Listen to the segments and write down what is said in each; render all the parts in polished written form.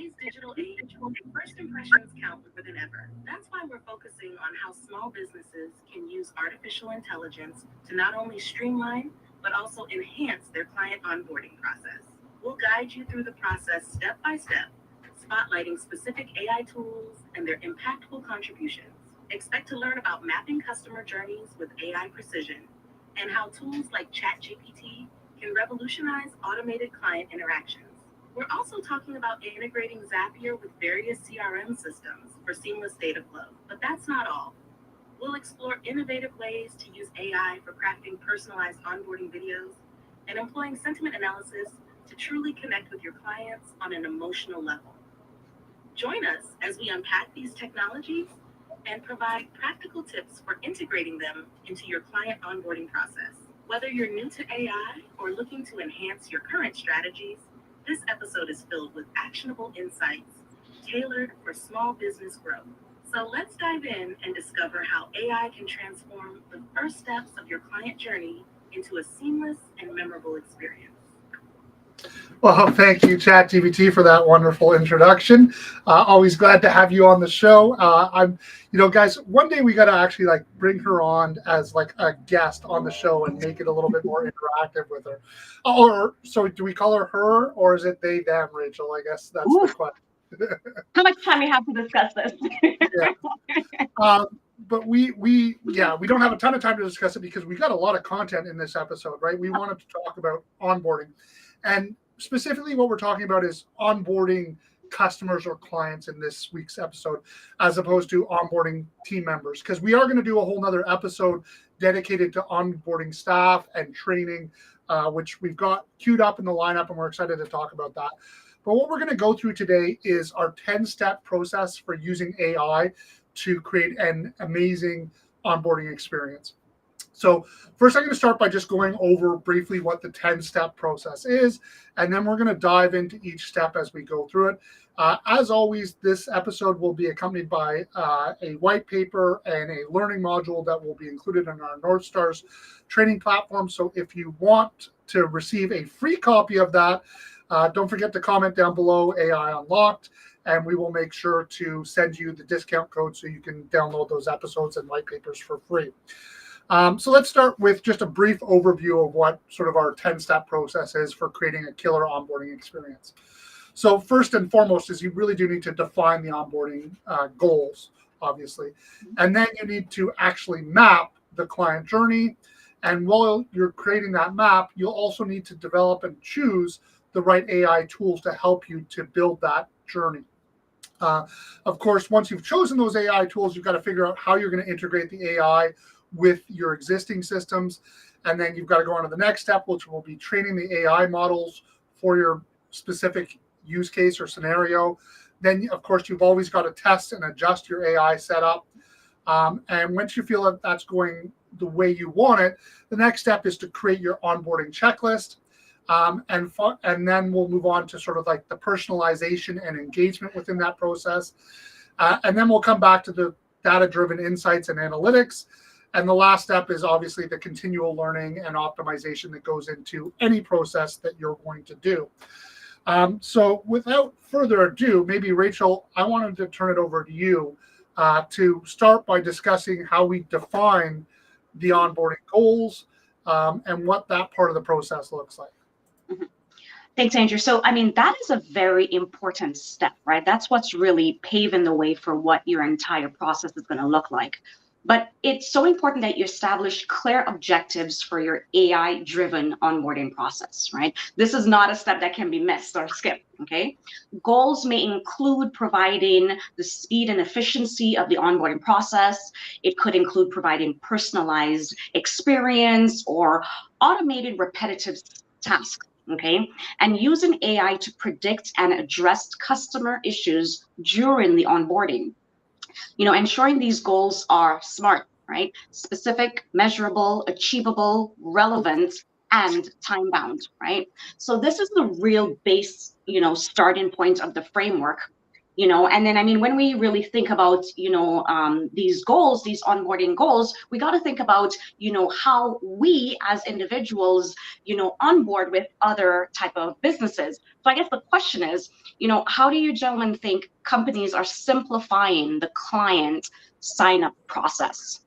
today's digital age, first impressions count more than ever. That's why we're focusing on how small businesses can use artificial intelligence to not only streamline, but also enhance their client onboarding process. We'll guide you through the process step by step, spotlighting specific AI tools and their impactful contributions. Expect to learn about mapping customer journeys with AI precision and how tools like ChatGPT can revolutionize automated client interactions. We're also talking about integrating Zapier with various CRM systems for seamless data flow. But that's not all. We'll explore innovative ways to use AI for crafting personalized onboarding videos and employing sentiment analysis to truly connect with your clients on an emotional level. Join us as we unpack these technologies and provide practical tips for integrating them into your client onboarding process. Whether you're new to AI or looking to enhance your current strategies, this episode is filled with actionable insights tailored for small business growth. So let's dive in and discover how AI can transform the first steps of your client journey into a seamless and memorable experience. Well, thank you, ChatGPT, for that wonderful introduction. Always glad to have you on the show. Guys, one day we got to actually bring her on as a guest on the show and make it a little bit more interactive with her. Or so, do we call her, or is it they, them, Rachel? I guess that's the question. How much time we have to discuss this? Yeah. But we don't have a ton of time to discuss it because we got a lot of content in this episode, right? We wanted to talk about onboarding. And specifically what we're talking about is onboarding customers or clients in this week's episode, as opposed to onboarding team members, because we are going to do a whole nother episode dedicated to onboarding staff and training, which we've got queued up in the lineup, and we're excited to talk about that. But what we're going to go through today is our 10-step process for using AI to create an amazing onboarding experience. So first, I'm going to start by just going over briefly what the 10-step process is, and then we're going to dive into each step as we go through it. As always, this episode will be accompanied by a white paper and a learning module that will be included in our North Stars training platform. So if you want to receive a free copy of that, don't forget to comment down below AI Unlocked, and we will make sure to send you the discount code so you can download those episodes and white papers for free. So let's start with just a brief overview of what sort of our 10-step process is for creating a killer onboarding experience. So first and foremost is you really do need to define the onboarding goals, obviously. And then you need to actually map the client journey. And while you're creating that map, you'll also need to develop and choose the right AI tools to help you to build that journey. Of course, once you've chosen those AI tools, you've got to figure out how you're going to integrate the AI with your existing systems. And then you've got to go on to the next step, which will be training the AI models for your specific use case or scenario. Then, of course, you've always got to test and adjust your AI setup. And once you feel that that's going the way you want it, the next step is to create your onboarding checklist. And then we'll move on to sort of the personalization and engagement within that process. And then we'll come back to the data-driven insights and analytics. And the last step is obviously the continual learning and optimization that goes into any process that you're going to do. So without further ado, maybe Rachel, I wanted to turn it over to you to start by discussing how we define the onboarding goals and what that part of the process looks like. Mm-hmm. Thanks, Andrew. So, that is a very important step, right? That's what's really paving the way for what your entire process is going to look like. But it's so important that you establish clear objectives for your AI-driven onboarding process, right? This is not a step that can be missed or skipped, okay? Goals may include providing the speed and efficiency of the onboarding process. It could include providing personalized experience or automated repetitive tasks, okay? And using AI to predict and address customer issues during the onboarding. Ensuring these goals are SMART, right? Specific, measurable, achievable, relevant, and time-bound, right? So this is the real base, starting point of the framework, And then, I mean, when we really think about, these goals, these onboarding goals, we got to think about, how we as individuals, onboard with other type of businesses. So I guess the question is, how do you gentlemen think companies are simplifying the client sign up process?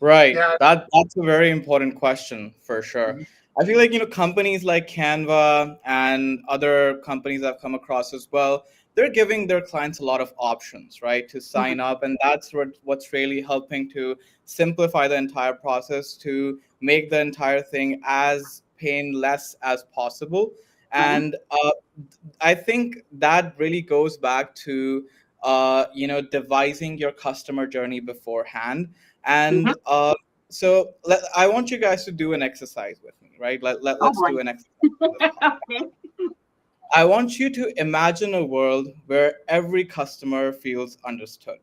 Right. Yeah. That's a very important question for sure. I feel like, companies like Canva and other companies I've come across as well, they're giving their clients a lot of options, right, to sign up. And that's what's really helping to simplify the entire process, to make the entire thing as painless as possible. And I think that really goes back to, devising your customer journey beforehand. And so I want you guys to do an exercise with me, right? Oh Let's boy. do an exercise. Okay. I want you to imagine a world where every customer feels understood,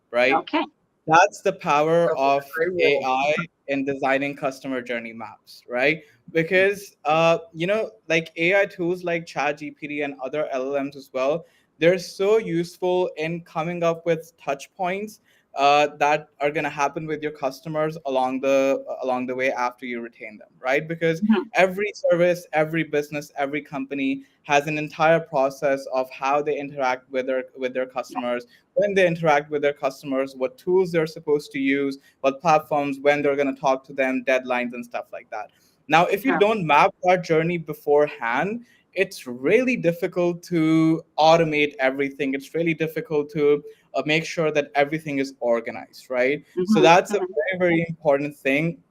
right? Okay. That's the power Sounds like of a great world. AI in designing customer journey maps, right? Because like AI tools like ChatGPT and other LLMs as well, they're so useful in coming up with touch points that are going to happen with your customers along the way after you retain them, right? Because every service, every business, every company has an entire process of how they interact with their customers, when they interact with their customers, what tools they're supposed to use, what platforms, when they're going to talk to them, deadlines and stuff like that. Now, if you Yeah. don't map that journey beforehand, it's really difficult to automate everything. It's really difficult to make sure that everything is organized, right? So that's a very, very important thing,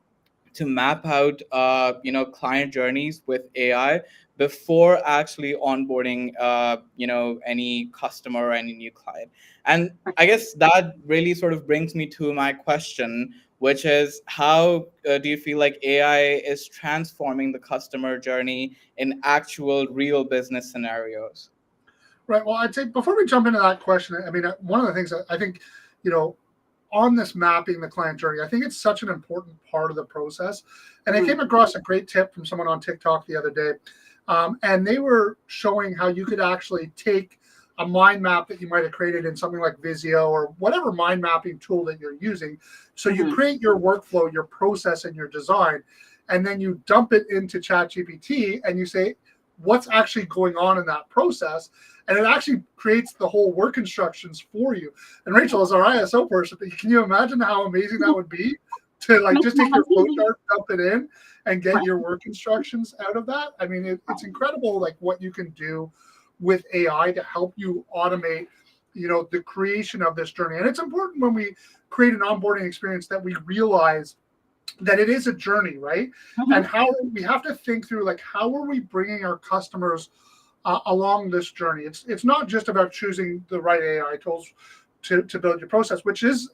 to map out client journeys with AI before actually onboarding any customer or any new client. And I guess that really sort of brings me to my question, which is how do you feel like AI is transforming the customer journey in actual real business scenarios? Right. Well, I'd say before we jump into that question, I mean, one of the things that I think, you know, on this mapping the client journey, I think it's such an important part of the process. And I came across a great tip from someone on TikTok the other day. And they were showing how you could actually take a mind map that you might have created in something like Visio or whatever mind mapping tool that you're using. So you create your workflow, your process, and your design, and then you dump it into ChatGPT and you say, what's actually going on in that process, and it actually creates the whole work instructions for you. And Rachel, as our ISO person, can you imagine how amazing that would be to like just take your flow chart, dump it in, and get your work instructions out of that? I mean, it's incredible, like what you can do with AI to help you automate, the creation of this journey. And it's important when we create an onboarding experience that we realize that it is a journey, right? And how we have to think through, like, how are we bringing our customers along this journey? It's not just about choosing the right AI tools to build your process, which is,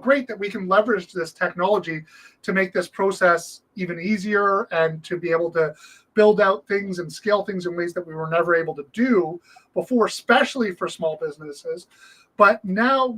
great that we can leverage this technology to make this process even easier and to be able to build out things and scale things in ways that we were never able to do before, especially for small businesses. But now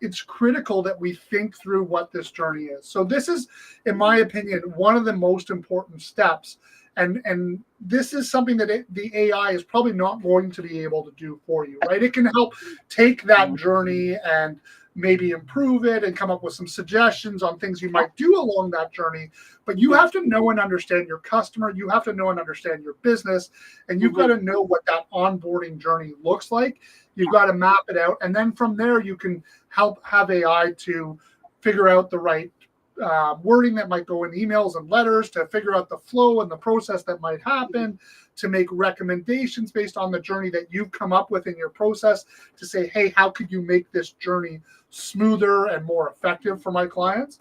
it's critical that we think through what this journey is. So this is, in my opinion, one of the most important steps. And this is something that the AI is probably not going to be able to do for you, right? It can help take that journey and maybe improve it and come up with some suggestions on things you might do along that journey. But you have to know and understand your customer. You have to know and understand your business. And you've got to know what that onboarding journey looks like. You've got to map it out. And then from there, you can have AI to figure out the right wording that might go in emails and letters, to figure out the flow and the process that might happen, to make recommendations based on the journey that you've come up with in your process, to say, hey, how could you make this journey smoother and more effective for my clients?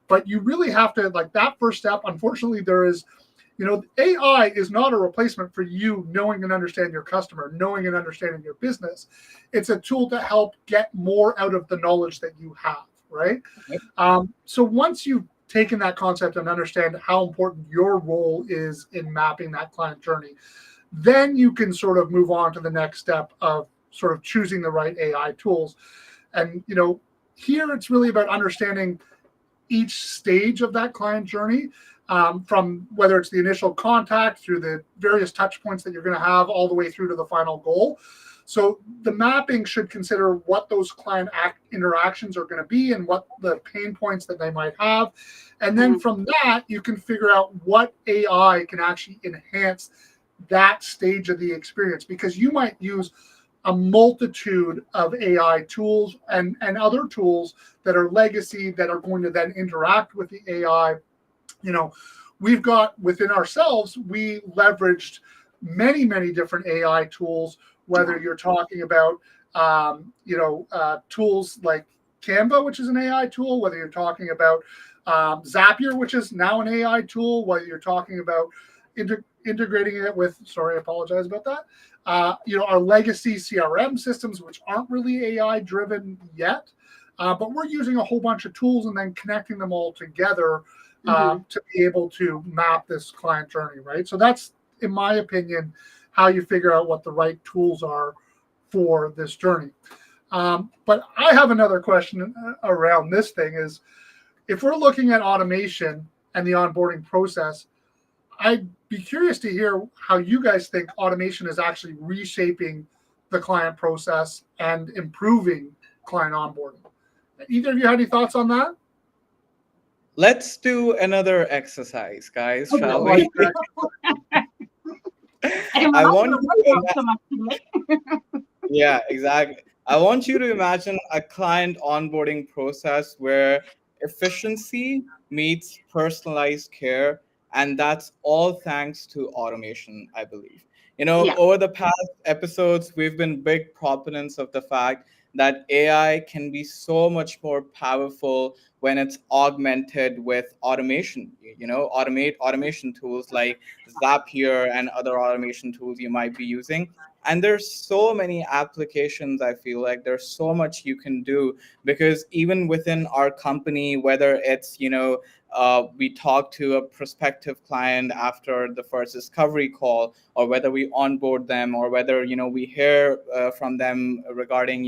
But you really have to, like, that first step, unfortunately, there is, AI is not a replacement for you knowing and understand your customer, knowing and understanding your business. It's a tool to help get more out of the knowledge that you have, right? So once you've taken that concept and understand how important your role is in mapping that client journey, then you can sort of move on to the next step of sort of choosing the right AI tools. And, here it's really about understanding each stage of that client journey, from whether it's the initial contact through the various touch points that you're going to have all the way through to the final goal. So the mapping should consider what those client interactions are going to be and what the pain points that they might have. And then from that, you can figure out what AI can actually enhance that stage of the experience, because you might use a multitude of AI tools and other tools that are legacy that are going to then interact with the AI. We've got within ourselves, we leveraged many different AI tools, whether you're talking about, tools like Canva, which is an AI tool, whether you're talking about Zapier, which is now an AI tool, whether you're talking about integrating it with, sorry, I apologize about that, our legacy CRM systems, which aren't really AI driven yet, but we're using a whole bunch of tools and then connecting them all together to be able to map this client journey, right? So that's, in my opinion, how you figure out what the right tools are for this journey. But I have another question around this thing is, if we're looking at automation and the onboarding process, I'd be curious to hear how you guys think automation is actually reshaping the client process and improving client onboarding. Either of you have any thoughts on that? Let's do another exercise, guys, shall we? I want you to yeah, exactly. I want you to imagine a client onboarding process where efficiency meets personalized care, and that's all thanks to automation, I believe. Over the past episodes, we've been big proponents of the fact that AI can be so much more powerful when it's augmented with automation. Automation tools like Zapier and other automation tools you might be using. And there's so many applications. I feel like there's so much you can do, because even within our company, whether it's we talk to a prospective client after the first discovery call, or whether we onboard them, or whether we hear from them regarding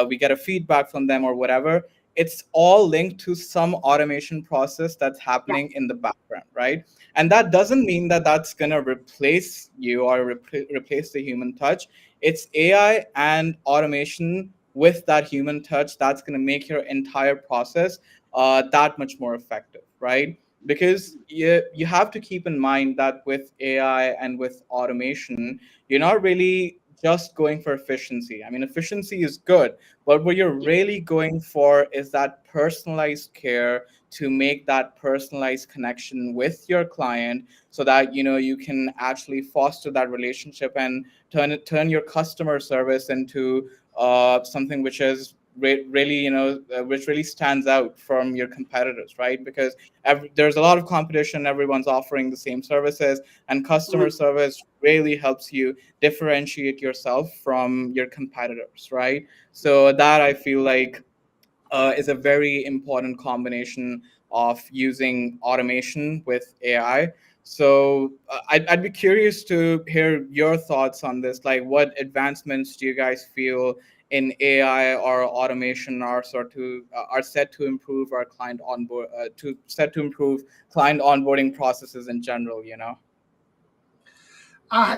we get a feedback from them or whatever, it's all linked to some automation process that's happening in the background, right? And that doesn't mean that that's going to replace you or replace the human touch. It's AI and automation with that human touch that's going to make your entire process that much more effective, right? Because you have to keep in mind that with AI and with automation, you're not really just going for efficiency. I mean, efficiency is good, but what you're really going for is that personalized care to make that personalized connection with your client, so that you can actually foster that relationship and turn your customer service into something which is really which really stands out from your competitors, right? Because there's a lot of competition, everyone's offering the same services, and customer service really helps you differentiate yourself from your competitors, right? So that, I feel like, is a very important combination of using automation with AI. So I'd be curious to hear your thoughts on this. Like, what advancements do you guys feel in AI or automation are set to improve our client improve client onboarding processes in general?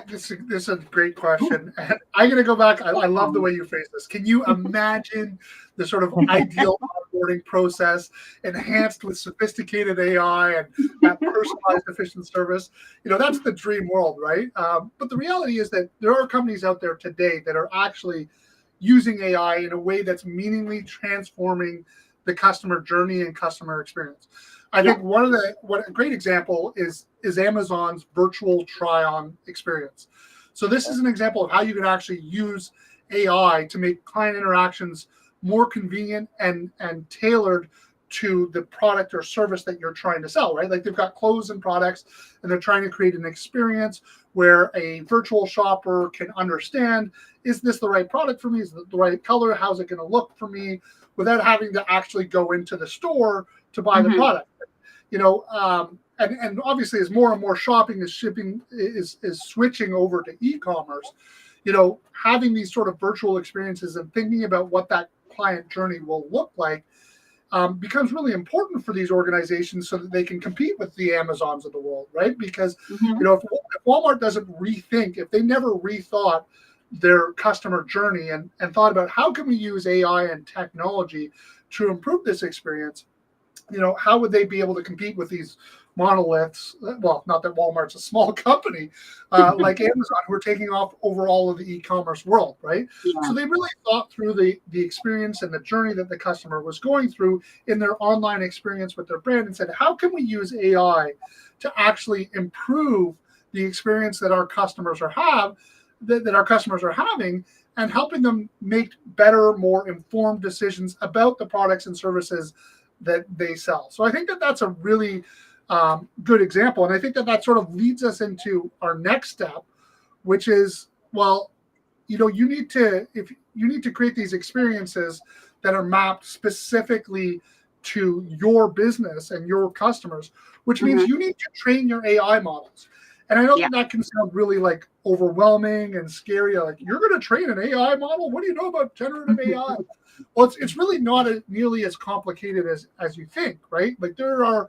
This is a great question. And I'm going to go back. I love the way you phrase this. Can you imagine the sort of ideal onboarding process enhanced with sophisticated AI and that personalized, efficient service? That's the dream world, right? But the reality is that there are companies out there today that are actually using AI in a way that's meaningfully transforming the customer journey and customer experience. I think what a great example is Amazon's virtual try-on experience. So this is an example of how you can actually use AI to make client interactions more convenient and tailored to the product or service that you're trying to sell, right? Like, they've got clothes and products, and they're trying to create an experience where a virtual shopper can understand, is this the right product for me? Is it the right color? How's it going to look for me? Without having to actually go into the store to buy the product. And obviously, as more and more shopping is switching over to e-commerce, having these sort of virtual experiences and thinking about what that client journey will look like becomes really important for these organizations, so that they can compete with the Amazons of the world, right? Because if Walmart doesn't rethink, if they never rethought their customer journey and thought about how can we use AI and technology to improve this experience, how would they be able to compete with these monoliths? Well, not that Walmart's a small company, like Amazon, who are taking off over all of the e-commerce world, right? Yeah. So they really thought through the experience and the journey that the customer was going through in their online experience with their brand and said, how can we use AI to actually improve the experience that our customers that our customers are having, and helping them make better, more informed decisions about the products and services that they sell. So I think that that's a really good example. And I think that that sort of leads us into our next step, which is, well, you need to create these experiences that are mapped specifically to your business and your customers, which means you need to train your AI models. And I know that can sound really like overwhelming and scary. Like, you're going to train an AI model? What do you know about generative AI? Well, it's really not nearly as complicated as you think, right? Like, there are,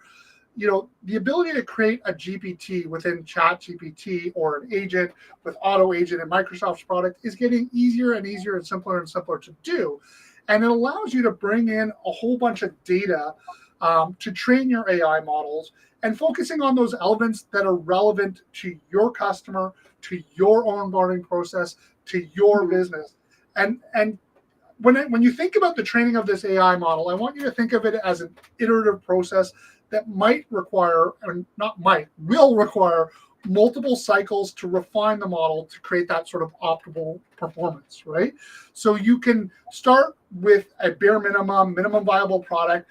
the ability to create a GPT within ChatGPT or an agent with Auto Agent in Microsoft's product is getting easier and easier and simpler to do. And it allows you to bring in a whole bunch of data to train your AI models, and focusing on those elements that are relevant to your customer, to your onboarding process, to your business. And when you think about the training of this AI model, I want you to think of it as an iterative process that will require multiple cycles to refine the model to create that sort of optimal performance, right? So you can start with a bare minimum viable product,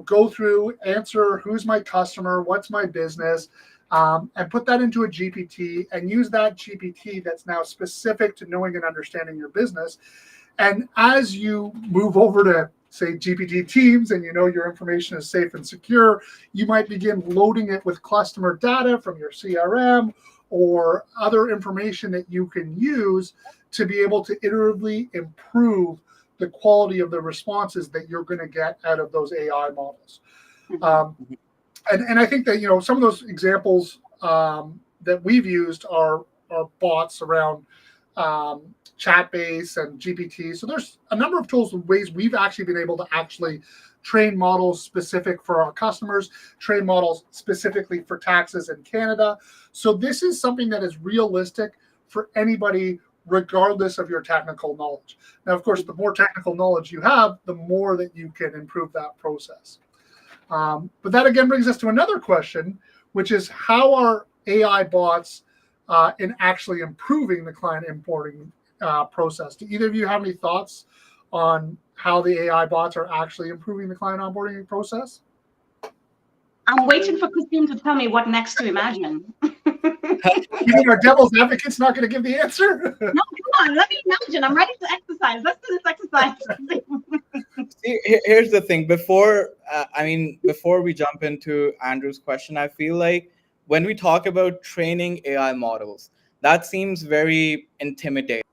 go through, answer who's my customer, what's my business, and put that into a GPT and use that GPT that's now specific to knowing and understanding your business. And as you move over to, say, GPT Teams, and your information is safe and secure, you might begin loading it with customer data from your CRM or other information that you can use to be able to iteratively improve the quality of the responses that you're going to get out of those AI models. And I think that, some of those examples that we've used are bots around chat-based and GPT. So there's a number of tools and ways we've actually been able to actually train models specific for our customers, train models specifically for taxes in Canada. So this is something that is realistic for anybody, regardless of your technical knowledge. Now, of course, the more technical knowledge you have, the more that you can improve that process. But that again brings us to another question, which is, how are AI bots in actually improving the client onboarding process? Do either of you have any thoughts on how the AI bots are actually improving the client onboarding process? I'm waiting for Christine to tell me what next to imagine. You think our devil's advocate's not going to give the answer? No, come on, let me imagine. I'm ready to exercise. Let's do this exercise. See, here's the thing. Before we jump into Andrew's question, I feel like when we talk about training AI models, that seems very intimidating.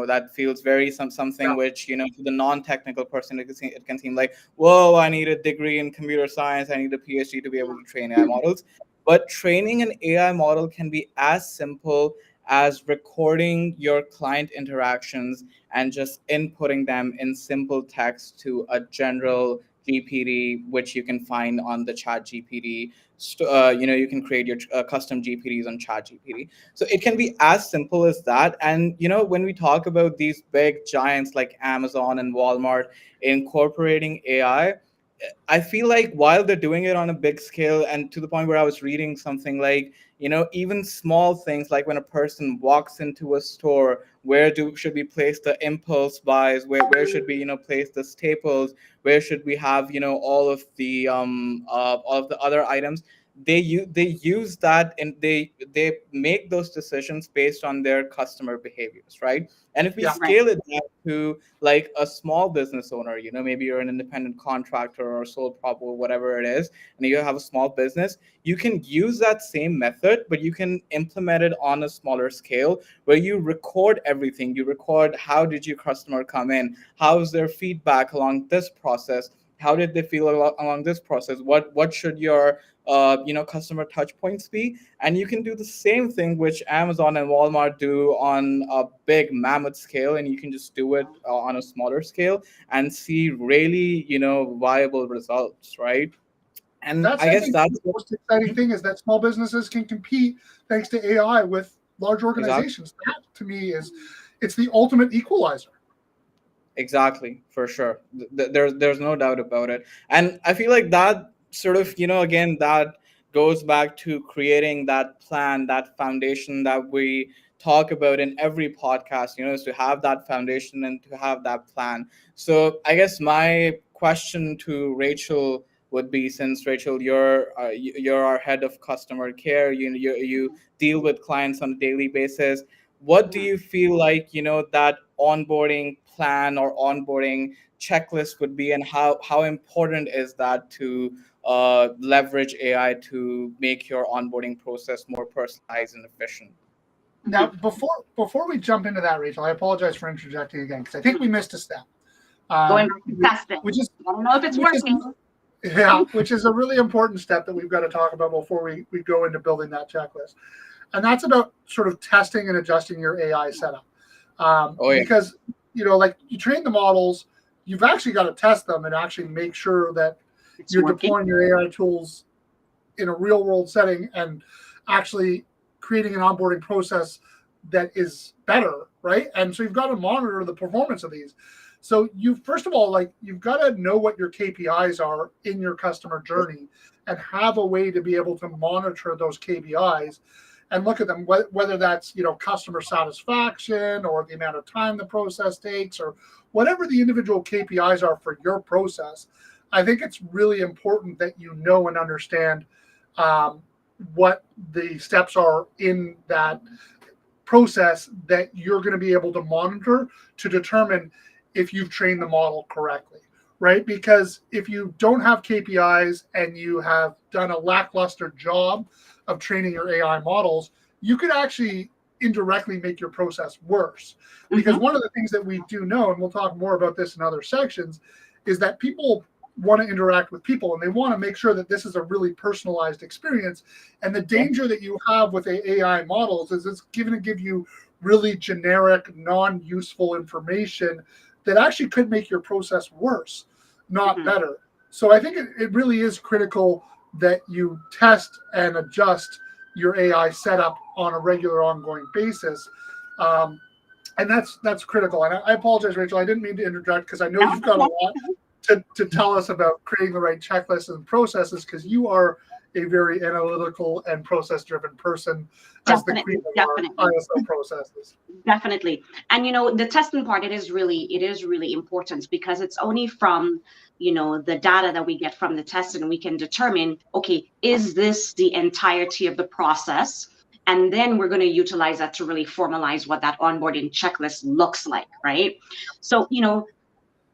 That feels very something which, to the non-technical person, it can seem like, whoa, I need a degree in computer science, I need a PhD to be able to train AI models. But training an AI model can be as simple as recording your client interactions and just inputting them in simple text to a general GPT, which you can find on the ChatGPT. You can create your custom GPTs on ChatGPT. So it can be as simple as that. And, when we talk about these big giants like Amazon and Walmart incorporating AI, I feel like while they're doing it on a big scale, and to the point where I was reading something like, even small things like when a person walks into a store, where should we place the impulse buys? Where should we, place the staples? Where should we have, all of the other items? They use that, and they make those decisions based on their customer behaviors, right? And if we scale it down to like a small business owner, maybe you're an independent contractor or sole prop or whatever it is, and you have a small business, you can use that same method, but you can implement it on a smaller scale, where you record everything. You record, how did your customer come in? How's their feedback along this process? How did they feel along this process? What should your customer touch points be. And you can do the same thing which Amazon and Walmart do on a big mammoth scale, and you can just do it on a smaller scale and see really, viable results, right? And That's, I I guess think, that's the most exciting thing is that small businesses can compete thanks to AI with large organizations. That to me it's the ultimate equalizer. exactly, for sure. There's no doubt about it. And I feel like that sort of, again, that goes back to creating that plan, that foundation that we talk about in every podcast, is to have that foundation and to have that plan. So I guess my question to Rachel would be, since Rachel, you're our head of customer care, you deal with clients on a daily basis. What do you feel like, that onboarding plan or onboarding checklist would be, and how important is that to leverage AI to make your onboarding process more personalized and efficient? Now, before we jump into that, Rachel, I apologize for interjecting again because I think we missed a step. Going back to testing. Which is, I don't know if it's working. which is a really important step that we've got to talk about before we go into building that checklist. And that's about sort of testing and adjusting your AI setup. Because, like you train the models, you've actually got to test them and actually make sure that you're deploying your AI tools in a real world setting and actually creating an onboarding process that is better, right? And so you've got to monitor the performance of these. So first of all, you've got to know what your KPIs are in your customer journey and have a way to be able to monitor those KPIs and look at them, whether that's, customer satisfaction or the amount of time the process takes or whatever the individual KPIs are for your process. I think it's really important that you know and understand what the steps are in that process that you're going to be able to monitor to determine if you've trained the model correctly, right? Because if you don't have KPIs and you have done a lackluster job of training your AI models, you could actually indirectly make your process worse. Because one of the things that we do know, and we'll talk more about this in other sections, is that people want to interact with people and they want to make sure that this is a really personalized experience. And the danger that you have with AI models is it's going to give you really generic, non-useful information that actually could make your process worse, not better. So I think it really is critical that you test and adjust your AI setup on a regular, ongoing basis. And that's critical. And I apologize, Rachel, I didn't mean to interject because I know you've got a lot to tell us about creating the right checklists and processes, because you are a very analytical and process-driven person as the queen of our ISO processes. Definitely. And the testing part, it is really important, because it's only from the data that we get from the testing we can determine, okay, is this the entirety of the process? And then we're going to utilize that to really formalize what that onboarding checklist looks like, right? So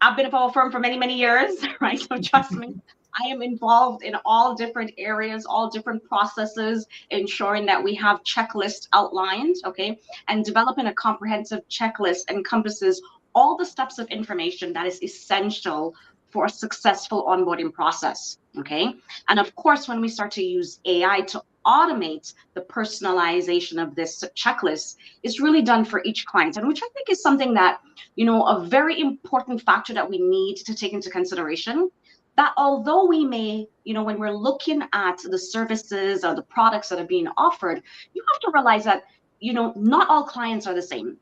I've been at our firm for many, many years, right? So trust me, I am involved in all different areas, all different processes, ensuring that we have checklists outlined, okay? And developing a comprehensive checklist encompasses all the steps of information that is essential for a successful onboarding process, okay? And of course, when we start to use AI to automate the personalization of this checklist, is really done for each client, and which I think is something that, a very important factor that we need to take into consideration, that although we may, when we're looking at the services or the products that are being offered, you have to realize that, not all clients are the same.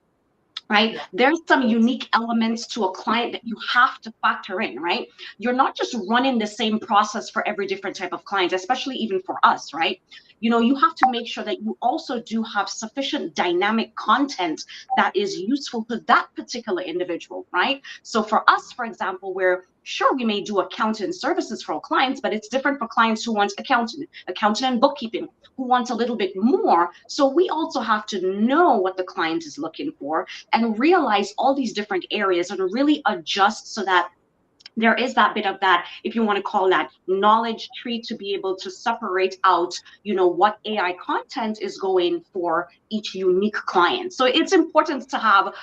Right? There's some unique elements to a client that you have to factor in, right? You're not just running the same process for every different type of client, especially even for us, right? You have to make sure that you also do have sufficient dynamic content that is useful to that particular individual, right? So for us, for example, we may do accounting services for our clients, but it's different for clients who want accounting and bookkeeping, who want a little bit more. So we also have to know what the client is looking for and realize all these different areas and really adjust so that there is that bit of that, if you want to call that knowledge tree, to be able to separate out, what AI content is going for each unique client. So it's important to have,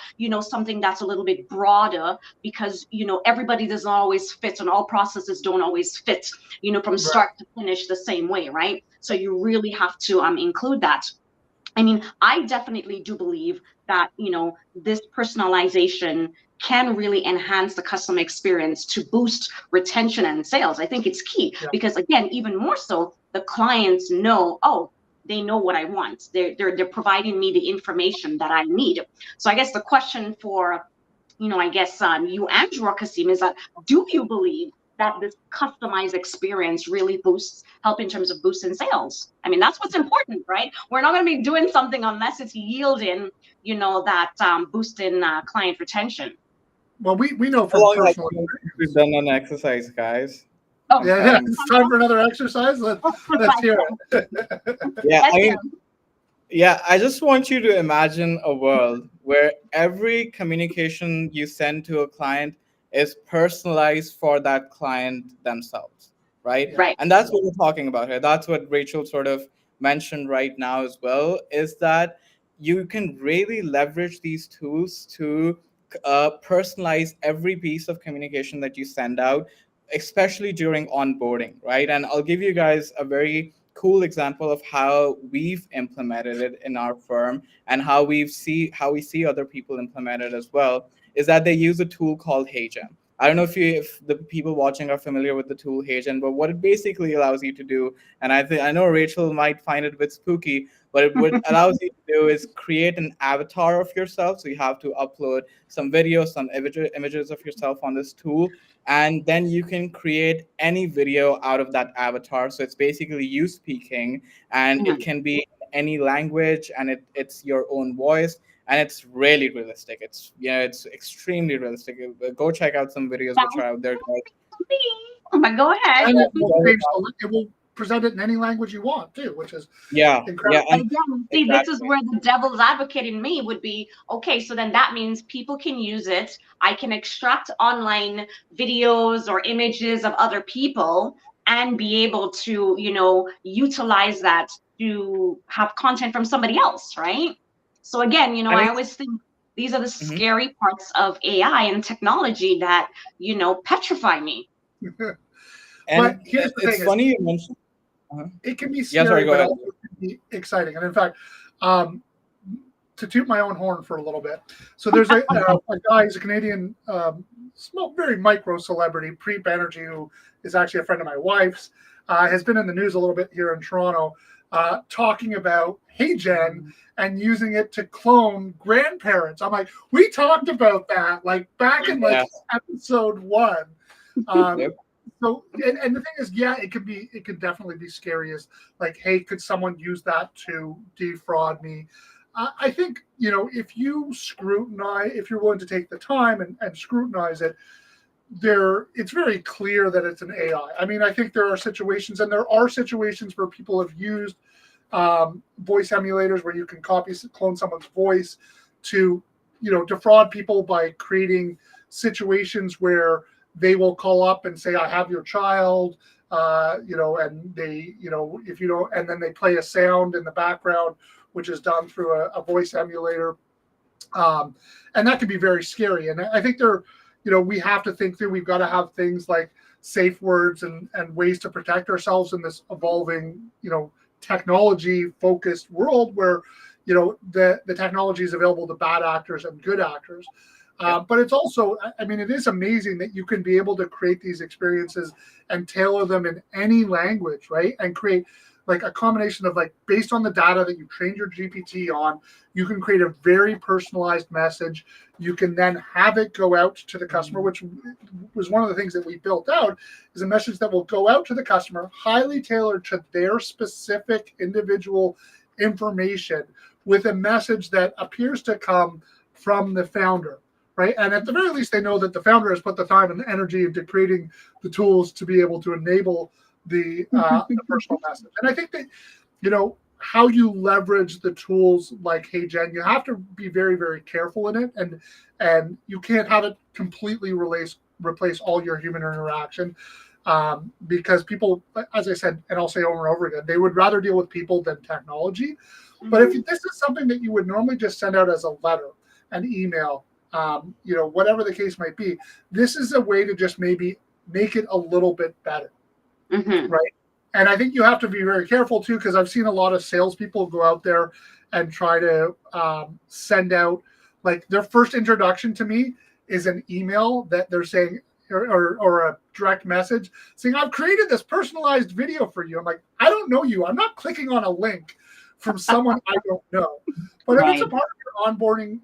something that's a little bit broader, because, everybody doesn't always fit, and all processes don't always fit, from start to finish the same way, right? So you really have to include that. I mean, I definitely do believe that, this personalization can really enhance the customer experience to boost retention and sales. I think it's key because, again, even more so, the clients know, oh, they know what I want. They're providing me the information that I need. So I guess the question for, I guess you, Andrew, Kasim, is that, do you believe that this customized experience really help in terms of boosting sales? I mean, that's what's important, right? We're not going to be doing something unless it's yielding, that boosting client retention. Well, we know How from long personal have you done an exercise, guys? Oh, yeah, it's time for another exercise. Let's hear it. I just want you to imagine a world where every communication you send to a client is personalized for that client themselves, right? Right. And that's what we're talking about here. That's what Rachel sort of mentioned right now as well, is that you can really leverage these tools to personalize every piece of communication that you send out, especially during onboarding, right? And I'll give you guys a very cool example of how we've implemented it in our firm, and how we see other people implement it as well, is that they use a tool called HeyGen. I don't know if the people watching are familiar with the tool HeyGen, but what it basically allows you to do, and I know Rachel might find it a bit spooky, but what it allows you to do is create an avatar of yourself. So you have to upload some videos, some images of yourself on this tool, and then you can create any video out of that avatar. So it's basically you speaking, and it can be any language, and it's your own voice, and it's really realistic. It's extremely realistic. Go check out some videos which are out there. But go ahead. And it will present it in any language you want too, which is incredible. Yeah. And again, see, this is where the devil's advocate in me would be, okay, so then that means people can use it. I can extract online videos or images of other people and be able to, utilize that to have content from somebody else, right? So again, I always think these are the scary parts of AI and technology that, petrify me. But here's the thing: it's funny you mentioned. It can be scary, but also it can be exciting. And in fact, to toot my own horn for a little bit, so there's a guy, he's a Canadian, small, very micro celebrity, Preet Banerjee, who is actually a friend of my wife's, has been in the news a little bit here in Toronto, talking about HeyGen and using it to clone grandparents. I'm like, we talked about that like back in episode 1. So, and the thing is, it could definitely be scary, as like, hey, could someone use that to defraud me? I think, if you're willing to take the time and scrutinize it, it's very clear that it's an AI. I mean, I think there are situations where people have used voice emulators where you can clone someone's voice to, defraud people by creating situations where they will call up and say, I have your child, and they, if you don't, and then they play a sound in the background, which is done through a voice emulator. And that can be very scary. And I think we have to think through, we've got to have things like safe words and ways to protect ourselves in this evolving, technology focused world where, the technology is available to bad actors and good actors. But it's also, it is amazing that you can be able to create these experiences and tailor them in any language, right? And create like a combination of based on the data that you trained your GPT on, you can create a very personalized message. You can then have it go out to the customer, which was one of the things that we built out, is a message that will go out to the customer, highly tailored to their specific individual information, with a message that appears to come from the founder. Right. And at the very least, they know that the founder has put the time and the energy into creating the tools to be able to enable the personal message. And I think that, how you leverage the tools like HeyGen, you have to be very, very careful in it. And you can't have it completely replace all your human interaction, because people, as I said, and I'll say over and over again, they would rather deal with people than technology. But if this is something that you would normally just send out as a letter, an email, whatever the case might be, this is a way to just maybe make it a little bit better, right? And I think you have to be very careful too, because I've seen a lot of salespeople go out there and try to send out, like, their first introduction to me is an email that they're saying, or a direct message saying, I've created this personalized video for you. I'm like, I don't know you. I'm not clicking on a link from someone I don't know. But if it's a part of your onboarding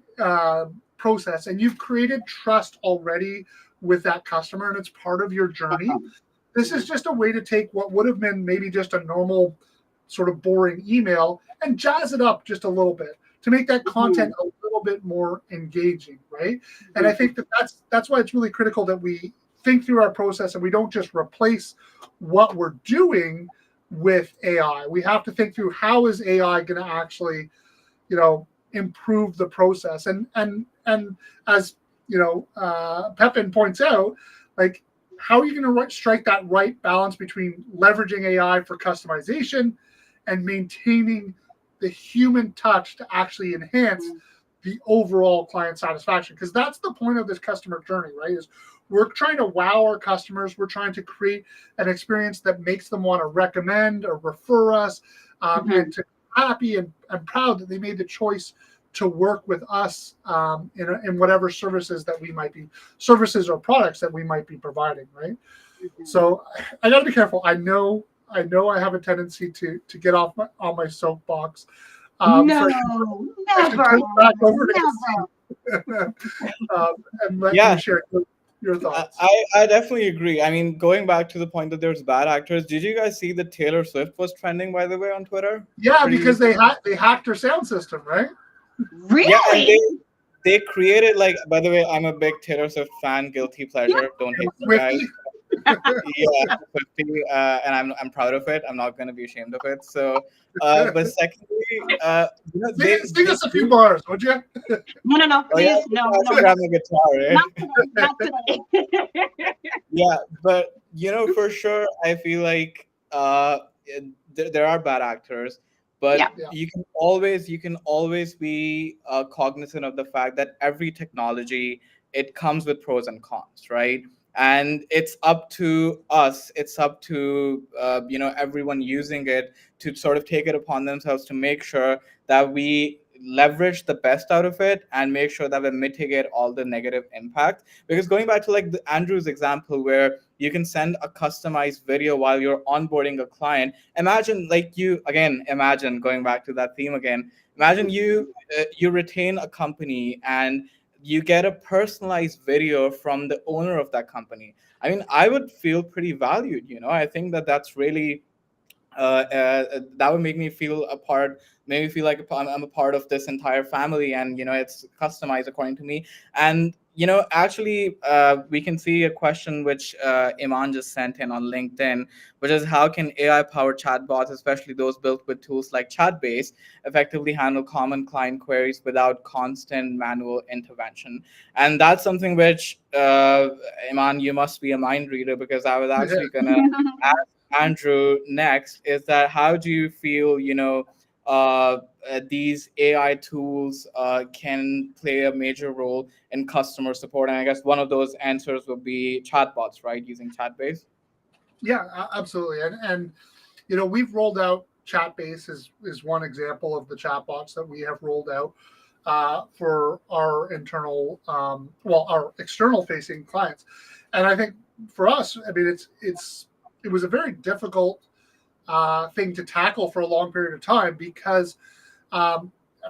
process and you've created trust already with that customer and it's part of your journey, this is just a way to take what would have been maybe just a normal sort of boring email and jazz it up just a little bit to make that content a little bit more engaging, right? And I think that's why it's really critical that we think through our process and we don't just replace what we're doing with AI. We have to think through, how is AI going to actually, improve the process? And as Pepin points out, like, how are you going to strike that right balance between leveraging AI for customization and maintaining the human touch to actually enhance the overall client satisfaction? Because that's the point of this customer journey, right? Is we're trying to wow our customers. We're trying to create an experience that makes them want to recommend or refer us, and to be happy and proud that they made the choice to work with us in whatever services or products that we might be providing, right? So I got to be careful. I know I have a tendency to get off on my soapbox. No, I should never, turn it back over never. and let you share your thoughts. I definitely agree. I mean, going back to the point that there's bad actors, did you guys see that Taylor Swift was trending, by the way, on Twitter? Yeah, because they hacked her sound system, right? Really? Yeah, and they created, like, by the way, I'm a big Taylor Swift fan, guilty pleasure. Don't hate me, guys. Yeah, 50, and I'm proud of it. I'm not going to be ashamed of it. So, but secondly, sing us a few bars, would you? No, please, no. Grab my guitar, Not today. Yeah, but for sure, I feel like there are bad actors, but you can always be cognizant of the fact that every technology, it comes with pros and cons, right? And it's up to us, it's up to everyone using it to sort of take it upon themselves to make sure that we leverage the best out of it and make sure that we mitigate all the negative impact. Because going back to, like, Andrew's example, where you can send a customized video while you're onboarding a client, imagine going back to that theme again, imagine you retain a company and you get a personalized video from the owner of that company. I mean, I would feel pretty valued. I think that's really that would make me feel a part, maybe feel like I'm a part of this entire family, and it's customized according to me. And actually, we can see a question which Iman just sent in on LinkedIn, which is, how can AI-powered chatbots, especially those built with tools like Chatbase, effectively handle common client queries without constant manual intervention? And that's something which, Iman, you must be a mind reader, because I was actually gonna ask Andrew next, is that how do you feel these AI tools can play a major role in customer support? And I guess one of those answers would be chatbots, right? Using Chatbase. Yeah, absolutely. And we've rolled out Chatbase is one example of the chatbots that we have rolled out for our internal, our external facing clients. And I think for us, I mean, it was a very difficult thing to tackle for a long period of time, because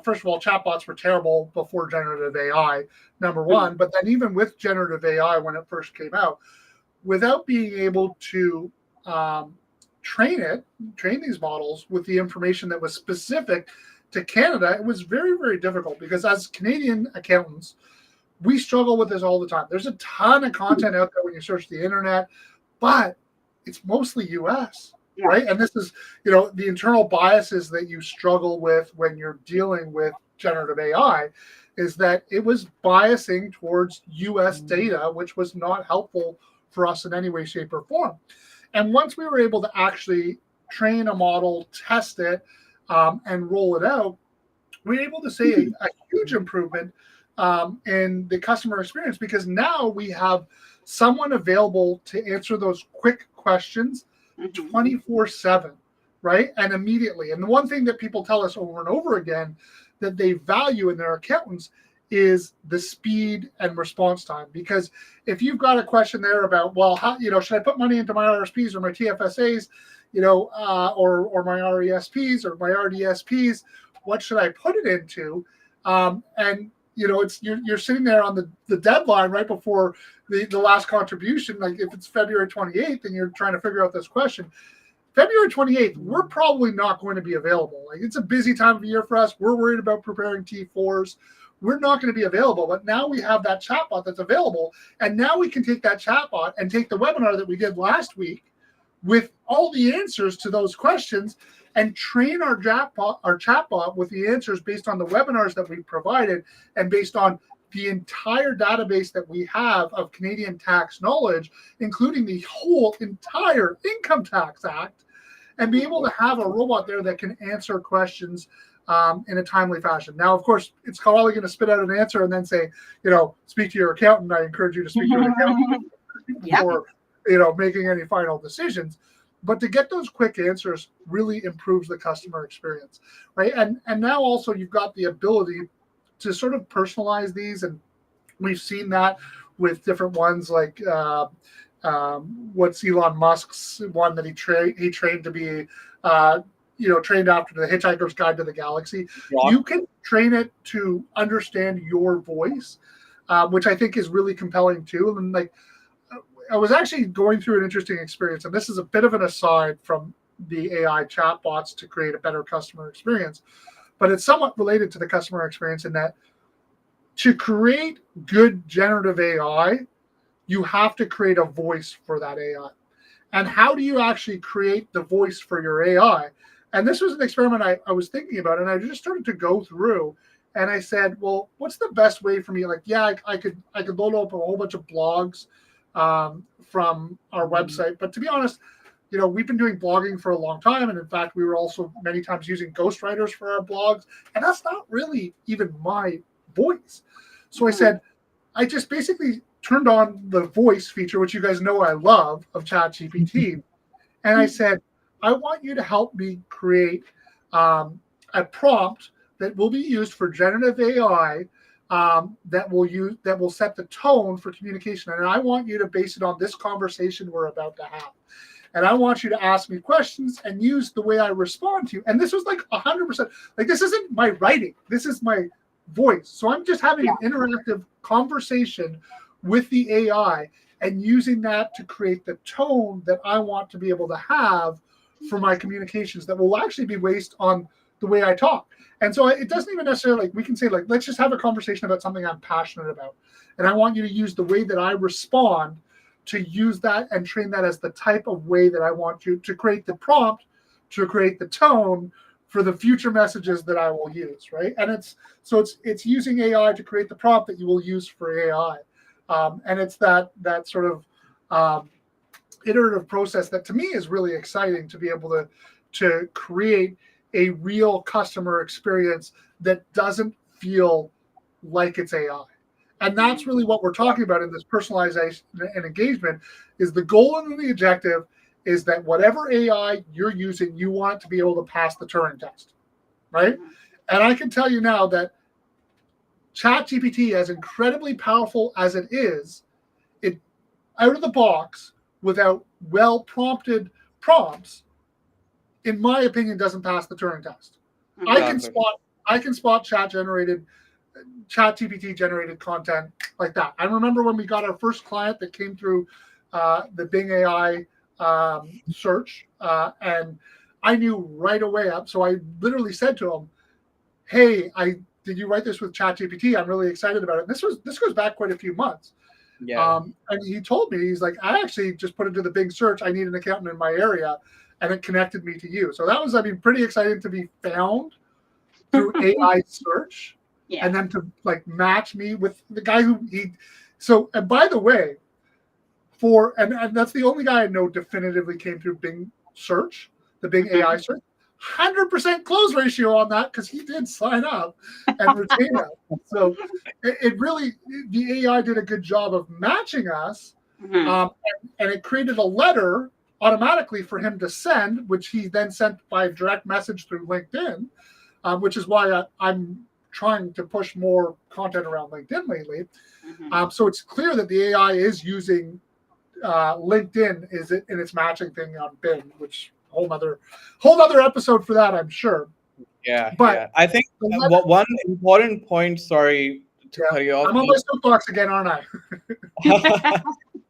first of all, chatbots were terrible before generative AI, number one. But then even with generative AI, when it first came out, without being able to train these models with the information that was specific to Canada, it was very, very difficult, because as Canadian accountants, we struggle with this all the time. There's a ton of content out there when you search the internet, but it's mostly US, right? And this is, the internal biases that you struggle with when you're dealing with generative AI. is that it was biasing towards US data, which was not helpful for us in any way, shape, or form. And once we were able to actually train a model, test it, and roll it out, we were able to see a huge improvement in the customer experience, because now we have someone available to answer those quick questions 24/7, right? And immediately. And the one thing that people tell us over and over again that they value in their accountants is the speed and response time. Because if you've got a question there about, well, how, should I put money into my RSPs or my TFSAs, or my RESPs or my RDSPs, what should I put it into? And it's you're sitting there on the deadline right before the last contribution. Like if it's February 28th and you're trying to figure out this question, February 28th, we're probably not going to be available. Like it's a busy time of year for us. We're worried about preparing T4s. We're not going to be available. But now we have that chatbot that's available. And now we can take that chatbot and take the webinar that we did last week with all the answers to those questions and train our chatbot with the answers based on the webinars that we provided and based on the entire database that we have of Canadian tax knowledge, including the whole entire Income Tax Act, and be able to have a robot there that can answer questions in a timely fashion. Now, of course, it's probably going to spit out an answer and then say, speak to your accountant. I encourage you to speak to an accountant before, making any final decisions. But to get those quick answers really improves the customer experience, right? And now also you've got the ability to sort of personalize these, and we've seen that with different ones like what's Elon Musk's one that he trained to be trained after the Hitchhiker's Guide to the Galaxy. Yeah. You can train it to understand your voice, which I think is really compelling too. And like, I was actually going through an interesting experience, and this is a bit of an aside from the AI chatbots to create a better customer experience, but it's somewhat related to the customer experience in that to create good generative AI, you have to create a voice for that AI. And how do you actually create the voice for your AI? And this was an experiment I was thinking about, and I just started to go through, and I said, well, what's the best way for me? Like, yeah, I could load up a whole bunch of blogs from our website. But to be honest, we've been doing blogging for a long time. And in fact, we were also many times using ghostwriters for our blogs. And that's not really even my voice. So I said, I just basically turned on the voice feature, which you guys know I love, of ChatGPT. And I said, I want you to help me create a prompt that will be used for generative AI that will set the tone for communication. And I want you to base it on this conversation we're about to have. And I want you to ask me questions and use the way I respond to you. And this was like 100%. Like, this isn't my writing. This is my voice. So I'm just having an interactive conversation with the AI and using that to create the tone that I want to be able to have for my communications that will actually be based on the way I talk. And so it doesn't even necessarily, we can say, like, let's just have a conversation about something I'm passionate about. And I want you to use the way that I respond to use that and train that as the type of way that I want you to create the prompt, to create the tone for the future messages that I will use, right? And it's using AI to create the prompt that you will use for AI. And it's that sort of iterative process that to me is really exciting, to be able to create a real customer experience that doesn't feel like it's AI. And that's really what we're talking about in this personalization and engagement. Is the goal and the objective is that whatever AI you're using, you want it to be able to pass the Turing test, right? And I can tell you now that ChatGPT, as incredibly powerful as it is, it out of the box without well-prompted prompts, in my opinion, doesn't pass the Turing test. Exactly. I can spot ChatGPT generated content like that. I remember when we got our first client that came through the Bing AI search, and I knew right away up. So I literally said to him, "Hey, did you write this with ChatGPT? I'm really excited about it." And this goes back quite a few months. Yeah. And he told me, he's like, "I actually just put into the Bing search, I need an accountant in my area, and it connected me to you." So that was, pretty exciting to be found through AI search. Yeah. and then to like match me with the guy who he. So, and by the way, and that's the only guy I know definitively came through Bing search, the Bing AI search. 100% close ratio on that because he did sign up and retain us. So it really, the AI did a good job of matching us, and it created a letter automatically for him to send, which he then sent by direct message through LinkedIn, which is why I'm trying to push more content around LinkedIn lately. So it's clear that the AI is using LinkedIn is in its matching thing on Bing, which whole other episode for that, I'm sure. But I think one important point. Sorry to cut you off. I'm on my soapbox again, aren't I?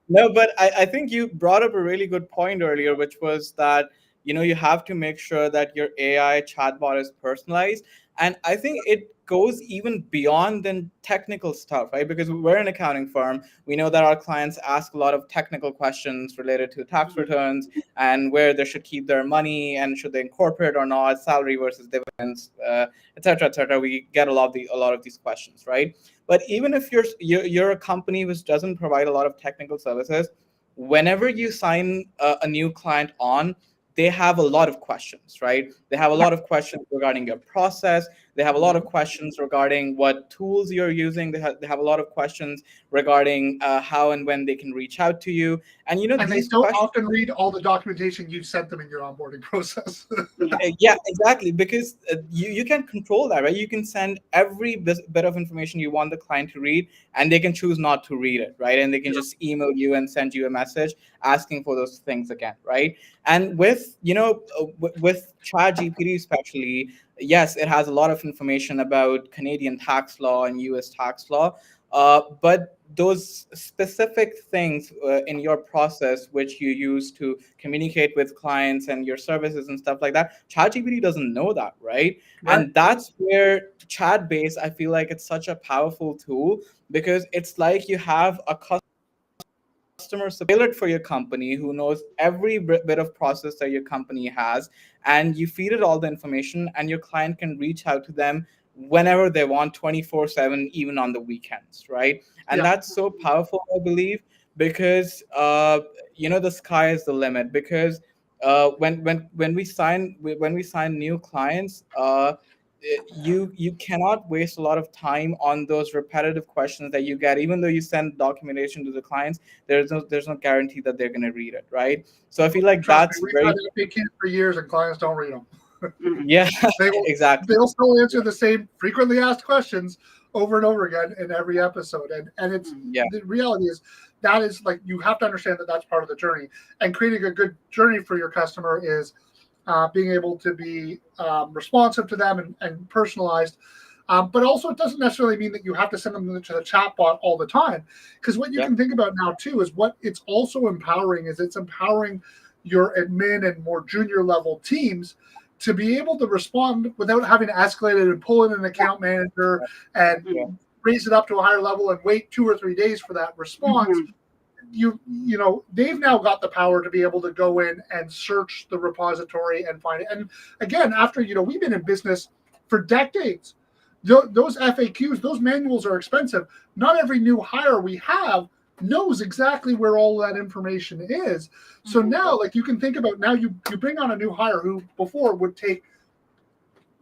No, but I think you brought up a really good point earlier, which was that you have to make sure that your AI chatbot is personalized, and I think it goes even beyond than technical stuff, right? Because we're an accounting firm, we know that our clients ask a lot of technical questions related to tax returns and where they should keep their money and should they incorporate or not, salary versus dividends, etc., etc. We get a lot of these questions, right? But even if you're a company which doesn't provide a lot of technical services, whenever you sign a new client on, they have a lot of questions, right? They have a lot of questions regarding your process. They have a lot of questions regarding what tools you're using. They have a lot of questions regarding how and when they can reach out to you. And they don't often read all the documentation you sent them in your onboarding process. Yeah, exactly. Because you can control that, right? You can send every bit of information you want the client to read, and they can choose not to read it, right? And they can just email you and send you a message asking for those things again, right? And with with ChatGPT especially, yes, it has a lot of information about Canadian tax law and US tax law, but those specific things in your process, which you use to communicate with clients and your services and stuff like that, ChatGPT doesn't know that, right? And that's where chat-based, I feel like it's such a powerful tool, because it's like you have a customer tailored for your company who knows every bit of process that your company has, and you feed it all the information, and your client can reach out to them whenever they want, 24/7, even on the weekends, right? And that's so powerful, I believe, because the sky is the limit. Because when we sign new clients, you cannot waste a lot of time on those repetitive questions that you get. Even though you send documentation to the clients, there's no guarantee that they're going to read it, right? So I feel like that's very. We've had kids for years, and clients don't read them. Yeah, exactly. They'll still answer the same frequently asked questions over and over again in every episode, and it's the reality is that is like, you have to understand that that's part of the journey, and creating a good journey for your customer is being able to be responsive to them and personalized. But also, it doesn't necessarily mean that you have to send them to the chatbot all the time, because what you can think about now too is what it's also empowering is it's empowering your admin and more junior level teams to be able to respond without having to escalate it and pull in an account manager and raise it up to a higher level and wait 2 or 3 days for that response. They've now got the power to be able to go in and search the repository and find it. And again, after, we've been in business for decades. Those FAQs, those manuals are expensive. Not every new hire we have knows exactly where all that information is. So now, like, you can think about, now you bring on a new hire who before would take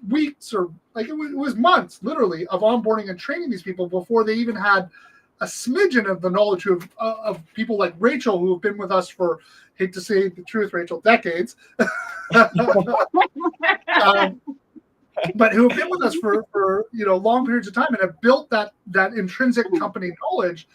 weeks or like it was months literally of onboarding and training these people before they even had a smidgen of the knowledge of people like Rachel, who have been with us for, hate to say the truth, Rachel, decades. But who have been with us for long periods of time and have built that intrinsic company knowledge.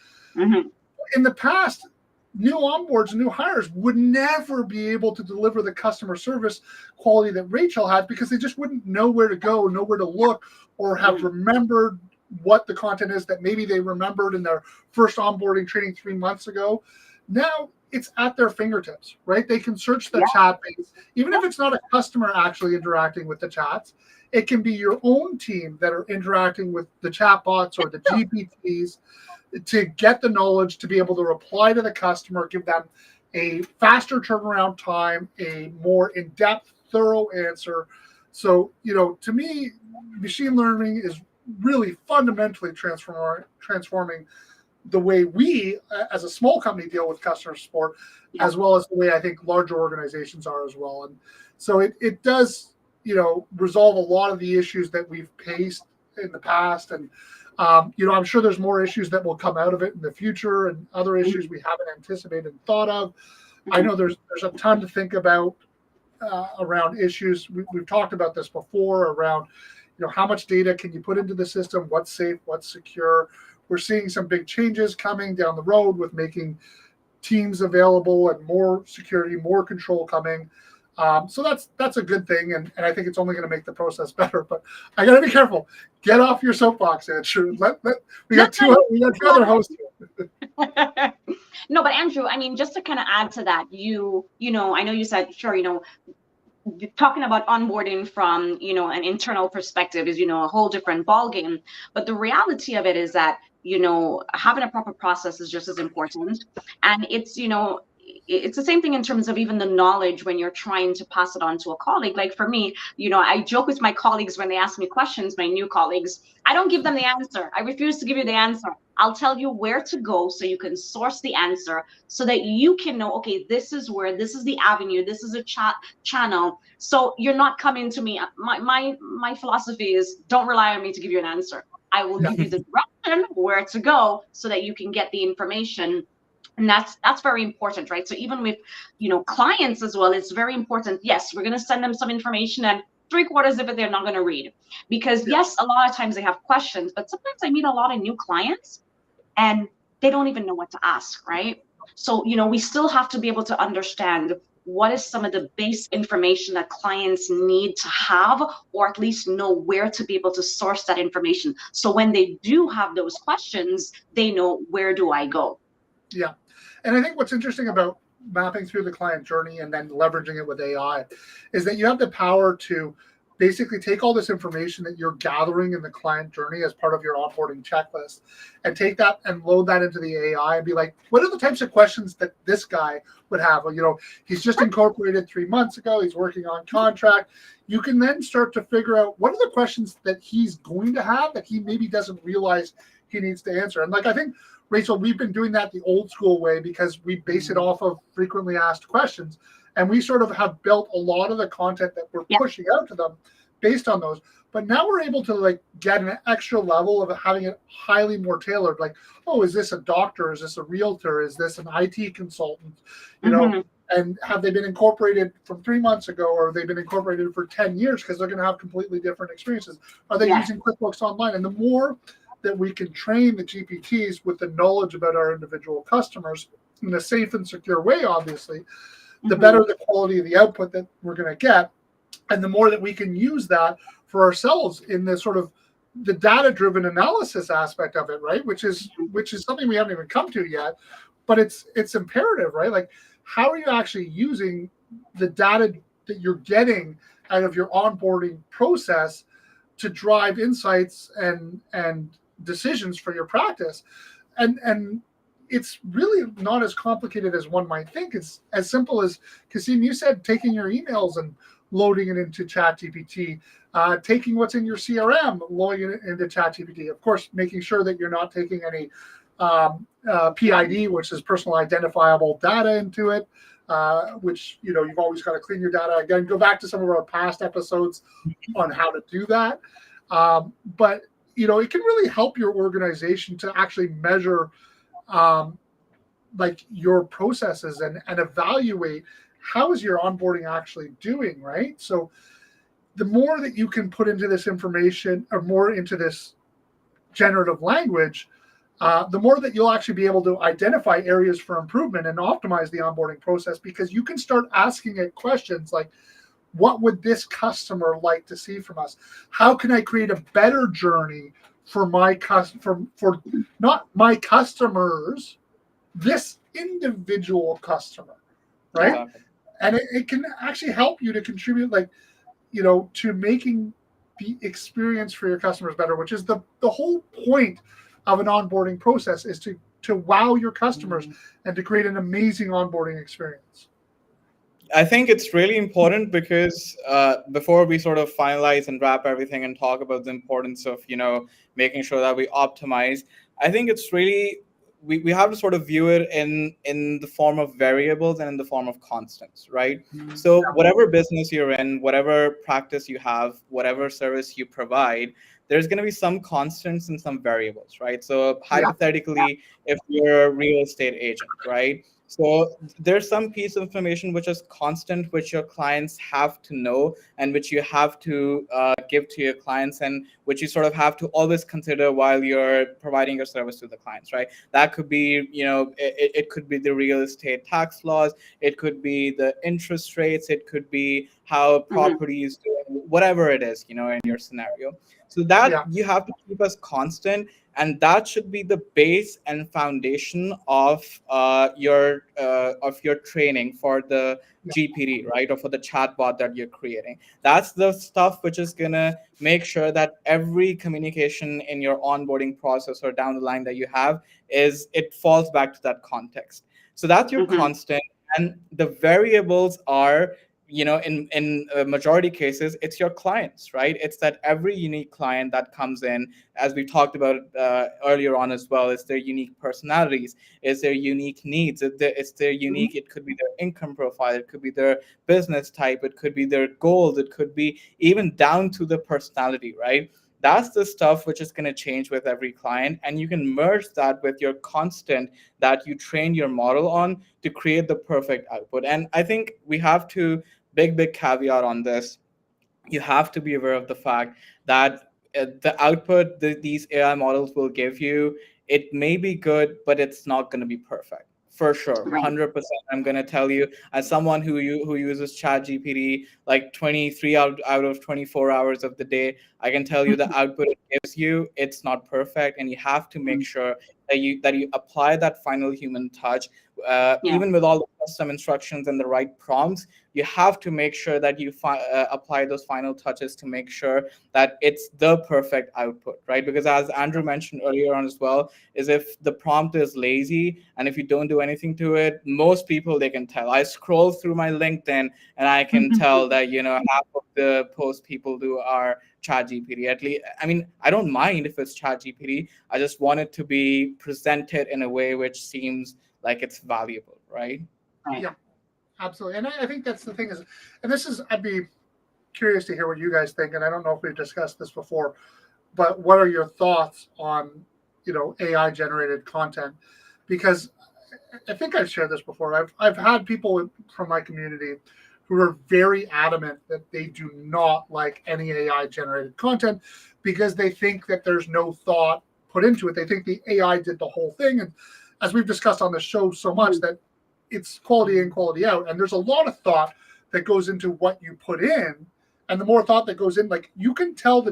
In the past, new onboards and new hires would never be able to deliver the customer service quality that Rachel had, because they just wouldn't know where to go, know where to look, or have remembered what the content is that maybe they remembered in their first onboarding training 3 months ago. Now it's at their fingertips, right? They can search the chat base, even if it's not a customer actually interacting with the chats. It can be your own team that are interacting with the chatbots or the GPTs to get the knowledge to be able to reply to the customer, give them a faster turnaround time, a more in-depth, thorough answer. So, to me, machine learning is really fundamentally transforming the way we, as a small company, deal with customer support, as well as the way I think larger organizations are as well. And so it does, resolve a lot of the issues that we've faced in the past. And, I'm sure there's more issues that will come out of it in the future and other issues we haven't anticipated and thought of. I know there's a ton to think about around issues. We've talked about this before around, how much data can you put into the system? What's safe? What's secure? We're seeing some big changes coming down the road with making teams available and more security, more control coming. So that's a good thing, and I think it's only going to make the process better. But I got to be careful. Get off your soapbox, Andrew. We got two other hosts here. No, but Andrew, I mean, just to kind of add to that, I know you said, sure, talking about onboarding from, an internal perspective is, a whole different ballgame. But the reality of it is that, having a proper process is just as important. And it's the same thing in terms of even the knowledge when you're trying to pass it on to a colleague. Like for me, I joke with my colleagues when they ask me questions, my new colleagues, I don't give them the answer. I refuse to give you the answer. I'll tell you where to go so you can source the answer so that you can know, okay, this is the avenue, this is a channel. So you're not coming to me. My philosophy is don't rely on me to give you an answer. I will give you the direction where to go so that you can get the information. And that's very important, right? So even with, clients as well, it's very important. Yes, we're going to send them some information, and 3/4 of it they're not going to read, because yes, a lot of times they have questions, but sometimes I meet a lot of new clients and they don't even know what to ask, right? So, we still have to be able to understand what is some of the base information that clients need to have, or at least know where to be able to source that information. So when they do have those questions, they know, where do I go? Yeah. And I think what's interesting about mapping through the client journey and then leveraging it with AI is that you have the power to basically take all this information that you're gathering in the client journey as part of your onboarding checklist and take that and load that into the AI and be like, what are the types of questions that this guy would have? Well, he's just incorporated 3 months ago. He's working on contract. You can then start to figure out what are the questions that he's going to have that he maybe doesn't realize he needs to answer. And I think, Rachel, we've been doing that the old school way because we base it off of frequently asked questions. And we sort of have built a lot of the content that we're pushing out to them based on those. But now we're able to get an extra level of having it highly more tailored. Like, oh, is this a doctor? Is this a realtor? Is this an IT consultant? And have they been incorporated from 3 months ago, or have they been incorporated for 10 years because they're going to have completely different experiences? Are they using QuickBooks Online? And the more that we can train the GPTs with the knowledge about our individual customers in a safe and secure way, obviously, the better the quality of the output that we're going to get. And the more that we can use that for ourselves in the sort of the data-driven analysis aspect of it, right? Which is something we haven't even come to yet, but it's imperative, right? Like, how are you actually using the data that you're getting out of your onboarding process to drive insights and decisions for your practice? And it's really not as complicated as one might think. It's as simple as, Kasim, you said, taking your emails and loading it into ChatGPT, taking what's in your CRM, loading it into ChatGPT. Of course, making sure that you're not taking any PID, which is personal identifiable data, into it, which, you've always got to clean your data. Again, go back to some of our past episodes on how to do that. But, it can really help your organization to actually measure your processes and evaluate how is your onboarding actually doing, right? So the more that you can put into this information or more into this generative language, the more that you'll actually be able to identify areas for improvement and optimize the onboarding process, because you can start asking it questions like, what would this customer like to see from us? How can I create a better journey for for not my customers, this individual customer, right? Yeah. And it can actually help you to contribute, to making the experience for your customers better, which is the whole point of an onboarding process, is to wow your customers and to create an amazing onboarding experience. I think it's really important because before we sort of finalize and wrap everything and talk about the importance of, making sure that we optimize, I think it's really, we have to sort of view it in the form of variables and in the form of constants, right? So whatever business you're in, whatever practice you have, whatever service you provide, there's going to be some constants and some variables, right? So hypothetically, if you're a real estate agent, right? So there's some piece of information which is constant, which your clients have to know and which you have to give to your clients, and which you sort of have to always consider while you're providing your service to the clients, right? That could be, it could be the real estate tax laws, it could be the interest rates, it could be how property is doing, whatever it is, in your scenario. So that you have to keep as constant, and that should be the base and foundation of your training for the GPT, right, or for the chatbot that you're creating. That's the stuff which is gonna make sure that every communication in your onboarding process or down the line that you have it falls back to that context. So that's your constant, and the variables are, in majority cases, it's your clients, right? It's that every unique client that comes in, as we talked about earlier on as well, is their unique personalities, is their unique needs, it's their unique, it could be their income profile, it could be their business type, it could be their goals, it could be even down to the personality, right? That's the stuff which is going to change with every client, and you can merge that with your constant that you train your model on to create the perfect output. And I think we have to, big caveat on this, you have to be aware of the fact that the output these AI models will give you, it may be good, but it's not going to be perfect. For sure, 100%. I'm going to tell you, as someone who uses ChatGPT like 23 out of 24 hours of the day, I can tell you the output it gives you, it's not perfect, and you have to make sure that you apply that final human touch. Even with all the custom instructions and the right prompts, you have to make sure that you apply those final touches to make sure that it's the perfect output, right? Because as Andrew mentioned earlier on as well, is if the prompt is lazy and if you don't do anything to it, most people, they can tell. I scroll through my LinkedIn and I can tell that, half of the posts people do are ChatGPT. At least, I mean, I don't mind if it's ChatGPT. I just want it to be presented in a way which seems like it's valuable, right? Yeah, absolutely. And I think that's the thing is, and this is, I'd be curious to hear what you guys think. And I don't know if we've discussed this before, but what are your thoughts on, AI generated content? Because I think I've shared this before. I've had people from my community who are very adamant that they do not like any AI generated content because they think that there's no thought put into it. They think the AI did the whole thing. And as we've discussed on the show so much, that it's quality in, quality out. And there's a lot of thought that goes into what you put in. And the more thought that goes in, like you can tell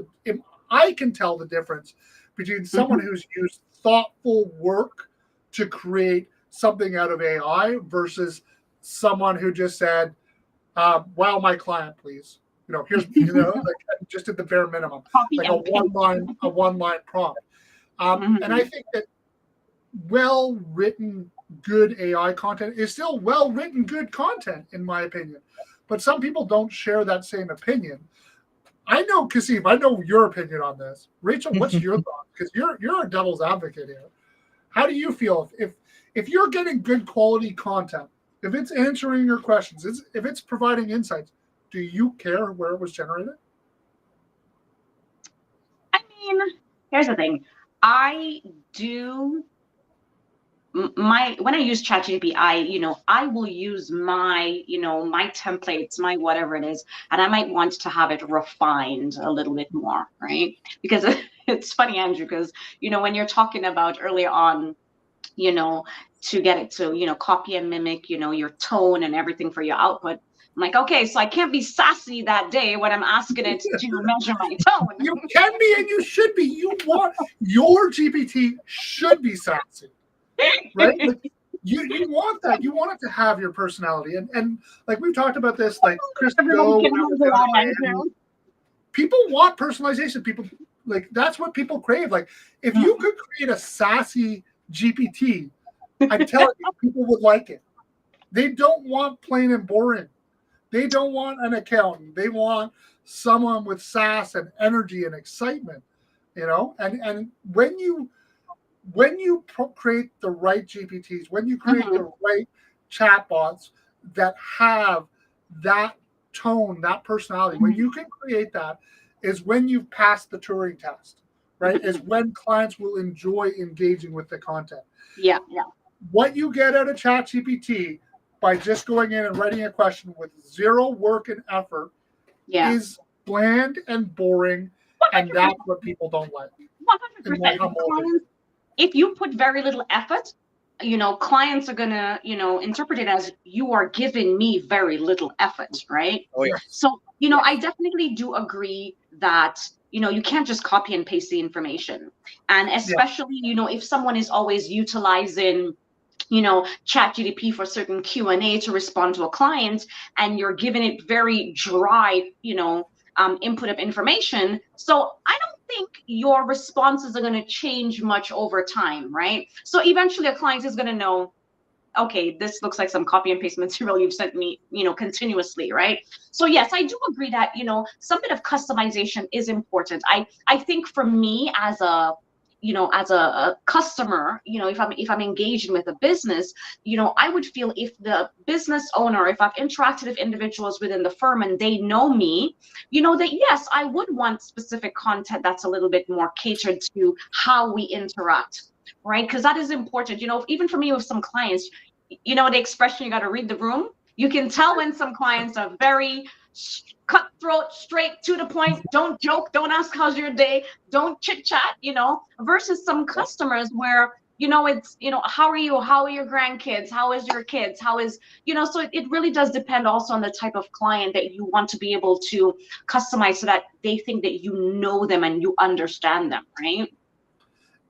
I can tell the difference between someone who's used thoughtful work to create something out of AI versus someone who just said, wow, my client, please. Here's, like just at the bare minimum, like a one line prompt. And I think that well-written, good AI content is still well-written, good content, in my opinion. But some people don't share that same opinion. I know, Kasif, I know your opinion on this. Rachel, what's your thought? Because you're a devil's advocate here. How do you feel if you're getting good quality content, if it's answering your questions, if it's providing insights, do you care where it was generated? I mean, here's the thing. I do when I use ChatGPT, I will use my, my templates, my whatever it is, and I might want to have it refined a little bit more, right? Because it's funny, Andrew, because, when you're talking about earlier on, to get it to, copy and mimic, your tone and everything for your output. I'm like, okay, so I can't be sassy that day when I'm asking it to measure my tone. You can be and you should be. Your GPT should be sassy. Right? Like, you want that. You want it to have your personality. And like we've talked about this, like Chris Go, people want personalization. People like that's what people crave. Like if you could create a sassy GPT, I'm telling you, people would like it. They don't want plain and boring. They don't want an accountant. They want someone with sass and energy and excitement, and when you create the right GPTs, when you create the right chatbots that have that tone, that personality, when you can create that, is when you've passed the Turing test, right? Is when clients will enjoy engaging with the content. Yeah. What you get out of ChatGPT by just going in and writing a question with zero work and effort is bland and boring, 100%. and that's what people don't like. 100%. If you put very little effort, clients are gonna, interpret it as you are giving me very little effort, right? Oh, yeah. So, I definitely do agree that, you can't just copy and paste the information. And especially, if someone is always utilizing, ChatGPT for certain Q&A to respond to a client, and you're giving it very dry, input of information. So I don't think your responses are going to change much over time, right? So eventually a client is going to know, okay, this looks like some copy and paste material you've sent me, continuously, right? So yes, I do agree that, some bit of customization is important. I think for me as a customer, if I'm engaging with a business, I would feel if the business owner, if I've interacted with individuals within the firm and they know me, that yes, I would want specific content that's a little bit more catered to how we interact, right? Because that is important. Even for me with some clients, the expression, you got to read the room. You can tell when some clients are very cutthroat, straight to the point, don't joke, don't ask how's your day, don't chit chat, versus some customers where, it's, how are you? How are your grandkids? How is your kids? How is, so it really does depend also on the type of client that you want to be able to customize so that they think that you know them and you understand them, right?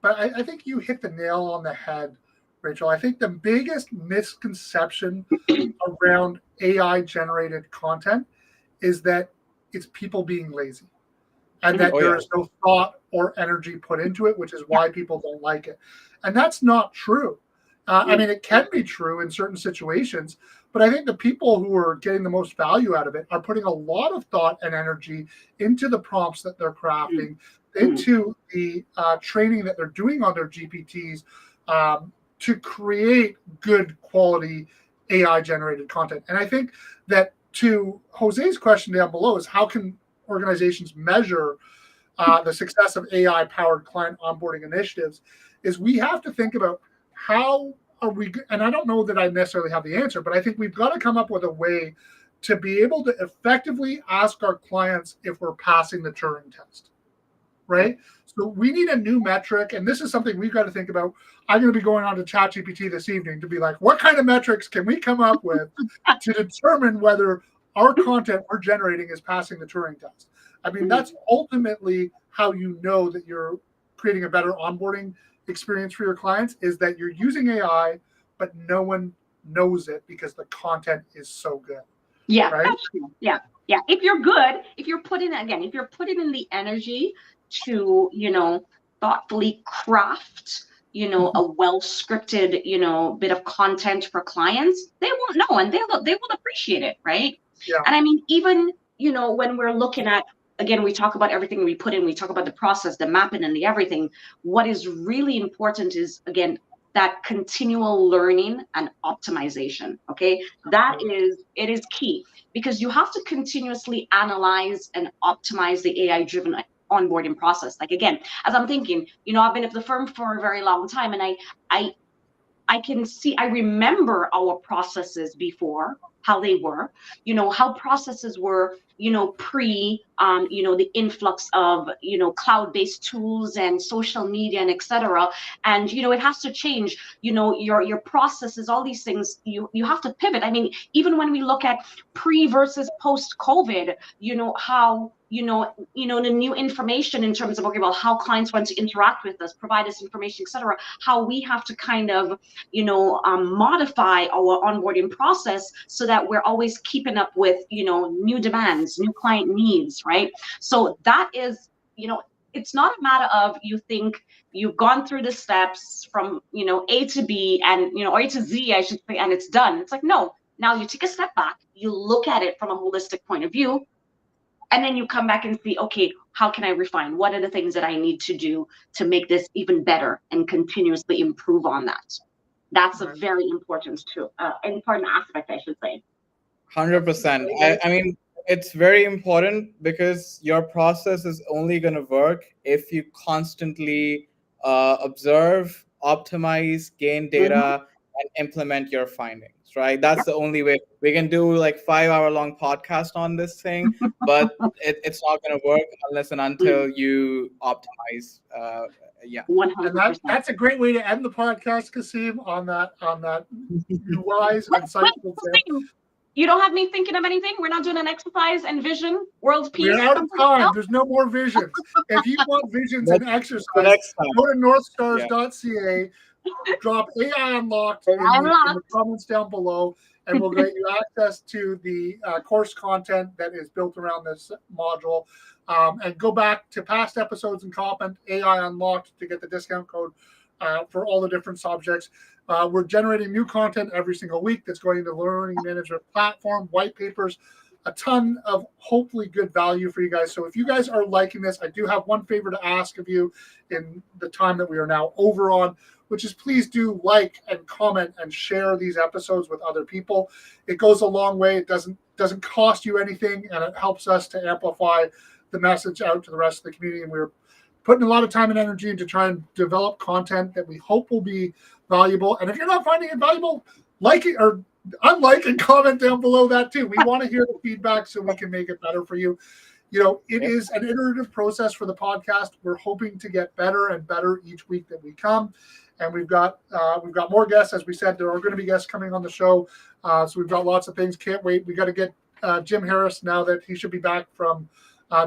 But I think you hit the nail on the head, Rachel. I think the biggest misconception around AI generated content is that it's people being lazy and that there is no thought or energy put into it, which is why people don't like it. And that's not true. I mean, it can be true in certain situations, but I think the people who are getting the most value out of it are putting a lot of thought and energy into the prompts that they're crafting, into the training that they're doing on their GPTs to create good quality AI generated content. And I think that to Jose's question down below is how can organizations measure the success of AI powered client onboarding initiatives, is we have to think about how are we, and I don't know that I necessarily have the answer, but I think we've got to come up with a way to be able to effectively ask our clients if we're passing the Turing test, right? So we need a new metric, and this is something we've got to think about. I'm going to be going on to ChatGPT this evening to be like, what kind of metrics can we come up with to determine whether our content we're generating is passing the Turing test? I mean, that's ultimately how you know that you're creating a better onboarding experience for your clients, is that you're using AI, but no one knows it because the content is so good. Yeah, right? Yeah. If you're good, if you're putting in the energy to, thoughtfully craft, a well scripted, bit of content for clients, they won't know and they will appreciate it, right? Yeah. And I mean, even, when we're looking at, again, we talk about everything we put in, we talk about the process, the mapping and the everything. What is really important is, again, that continual learning and optimization. Okay. It is key, because you have to continuously analyze and optimize the AI driven onboarding process. Like, again, as I'm thinking, I've been at the firm for a very long time, and I remember our processes before, how they were, how processes were, pre, the influx of, cloud-based tools and social media and etc. And, it has to change, your processes, all these things, you have to pivot. I mean, even when we look at pre versus post COVID, how, the new information in terms of, okay, well, how clients want to interact with us, provide us information, etc., how we have to kind of, modify our onboarding process so that we're always keeping up with, new demands, new client needs, right? So that is, it's not a matter of you think you've gone through the steps from, A to B and, or A to Z, I should say, and it's done. It's like, no, Now you take a step back, you look at it from a holistic point of view, and then you come back and see, okay, how can I refine? What are the things that I need to do to make this even better and continuously improve on that? That's a very important aspect, I should say. 100%. I mean, it's very important because your process is only going to work if you constantly observe, optimize, gain data, and implement your findings, right? That's the only way. We can do like 5-hour-long podcast on this thing, but it's not going to work unless and until you optimize. Yeah. 100%. And that's a great way to end the podcast, Kasim, on that wise and insightful tip. You don't have me thinking of anything? We're not doing an exercise and vision, world peace? We're out of time. There's no more visions. If you want visions and exercise, go to northstars.ca, drop AI Unlocked in the comments down below, and we'll get you access to the course content that is built around this module. And go back to past episodes and comment AI Unlocked to get the discount code for all the different subjects. We're generating new content every single week that's going into the learning management platform, white papers, a ton of hopefully good value for you guys. So if you guys are liking this, I do have one favor to ask of you in the time that we are now over on, which is please do like and comment and share these episodes with other people. It goes a long way. It doesn't cost you anything, and it helps us to amplify the message out to the rest of the community. And we're putting a lot of time and energy into trying to develop content that we hope will be valuable. And if you're not finding it valuable, like it or unlike and comment down below that too. We want to hear the feedback so we can make it better for you. You know, it is an iterative process for the podcast. We're hoping to get better and better each week that we come. And we've got more guests. As we said, there are going to be guests coming on the show. So we've got lots of things. Can't wait. We got to get Jim Harris now that he should be back from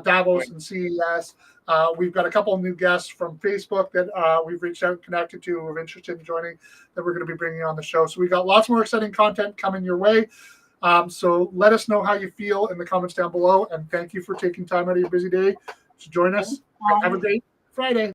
Davos and CES. We've got a couple of new guests from Facebook that we've reached out and connected to who are interested in joining that we're going to be bringing on the show. So we've got lots more exciting content coming your way. So let us know how you feel in the comments down below. And thank you for taking time out of your busy day to join us. Have a great Friday.